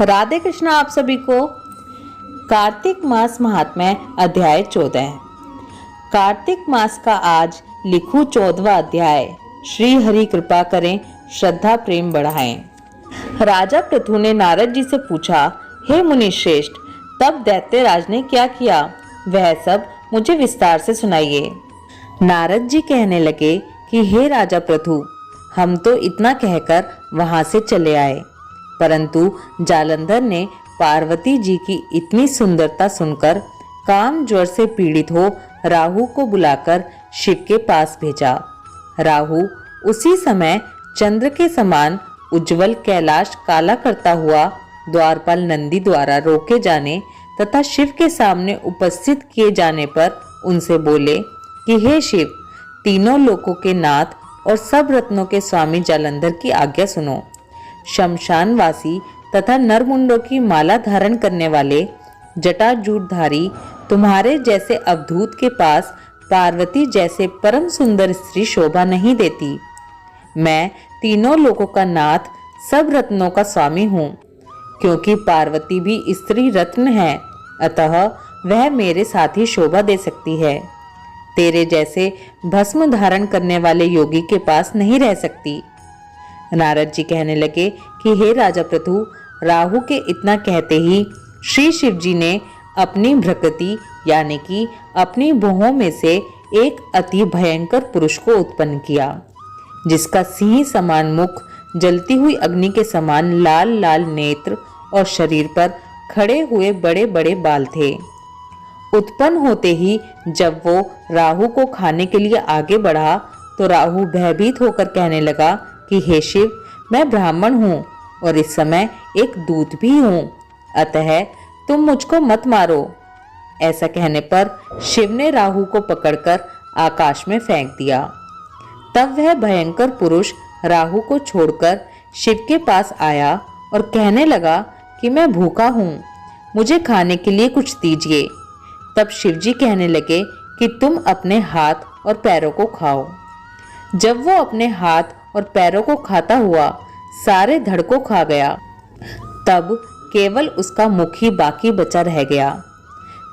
राधे कृष्णा आप सभी को। कार्तिक मास महात्म्य अध्याय 14। कार्तिक मास का आज लिखूं 14वां अध्याय। श्री हरि कृपा करें, श्रद्धा प्रेम बढ़ाएं। राजा पृथु ने नारद जी से पूछा, हे मुनि श्रेष्ठ, तब दैत्यराज ने क्या किया, वह सब मुझे विस्तार से सुनाइए। नारद जी कहने लगे कि हे राजा पृथु, हम तो इतना कहकर वहां से चले आए, परंतु जालंधर ने पार्वती जी की इतनी सुंदरता सुनकर काम ज्वर से पीड़ित हो राहु को बुलाकर शिव के पास भेजा। राहु उसी समय चंद्र के समान उज्जवल कैलाश काला करता हुआ द्वारपाल नंदी द्वारा रोके जाने तथा शिव के सामने उपस्थित किए जाने पर उनसे बोले कि हे शिव, तीनों लोकों के नाथ और सब रत्नों के स्वामी जालंधर की आज्ञा सुनो। शमशानवासी तथा नरमुंडों की माला धारण करने वाले जटाजूटधारी तुम्हारे जैसे अवधूत के पास पार्वती जैसे परम सुंदर स्त्री शोभा नहीं देती। मैं तीनों लोकों का नाथ, सब रत्नों का स्वामी हूँ, क्योंकि पार्वती भी स्त्री रत्न है, अतः वह मेरे साथ ही शोभा दे सकती है। तेरे जैसे भस्म धारण करने वाले योगी के पास नहीं रह सकती। नारद जी कहने लगे कि हे राजा पृथु, राहु के इतना कहते ही श्री शिव जी ने अपनी भ्रकृति यानी कि अपनी भुहों में से एक अति भयंकर पुरुष को उत्पन्न किया, जिसका सिंह समान मुख, जलती हुई अग्नि के समान लाल लाल नेत्र और शरीर पर खड़े हुए बड़े बड़े बाल थे। उत्पन्न होते ही जब वो राहु को खाने के लिए आगे बढ़ा तो राहु भयभीत होकर कहने लगा कि हे शिव, मैं ब्राह्मण हूँ और इस समय एक दूत भी हूँ, अतः तुम मुझको मत मारो। ऐसा कहने पर शिव ने राहु को पकड़कर आकाश में फेंक दिया। तब वह भयंकर पुरुष राहु को छोड़कर शिव के पास आया और कहने लगा कि मैं भूखा हूँ, मुझे खाने के लिए कुछ दीजिए। तब शिव जी कहने लगे कि तुम अपने हाथ और पैरों को खाओ। जब वो अपने हाथ और पैरों को खाता हुआ सारे धड़ को खा गया, तब केवल उसका मुख ही बाकी बचा रह गया।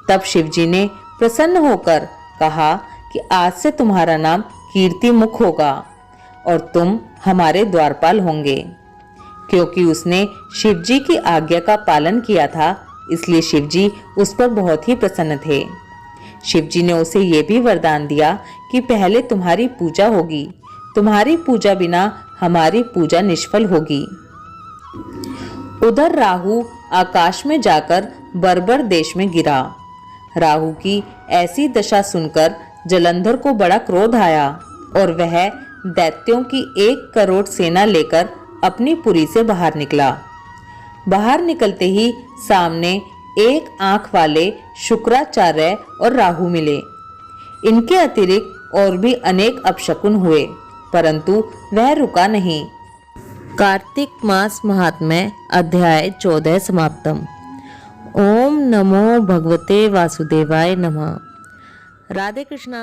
तब शिव जी ने प्रसन्न होकर कहा कि आज से तुम्हारा नाम कीर्ति मुख होगा और तुम हमारे द्वारपाल होंगे। क्योंकि उसने शिव जी की आज्ञा का पालन किया था, इसलिए शिव जी उस पर बहुत ही प्रसन्न थे। शिव जी ने उसे ये भी वरदान दिया कि पहले तुम्हारी पूजा होगी, तुम्हारी पूजा बिना हमारी पूजा निष्फल होगी। उधर राहु आकाश में जाकर बर्बर देश में गिरा। राहु की ऐसी दशा सुनकर जालंधर को बड़ा क्रोध आया और वह दैत्यों की 1 करोड़ सेना लेकर अपनी पुरी से बाहर निकला। बाहर निकलते ही सामने एक आंख वाले शुक्राचार्य और राहु मिले। इनके अतिरिक्त और भी अनेक अपशकुन हुए, परंतु वह रुका नहीं। कार्तिक मास महात्म्य अध्याय 14 समाप्तम। ओम नमो भगवते वासुदेवाय नमः। राधे कृष्णा।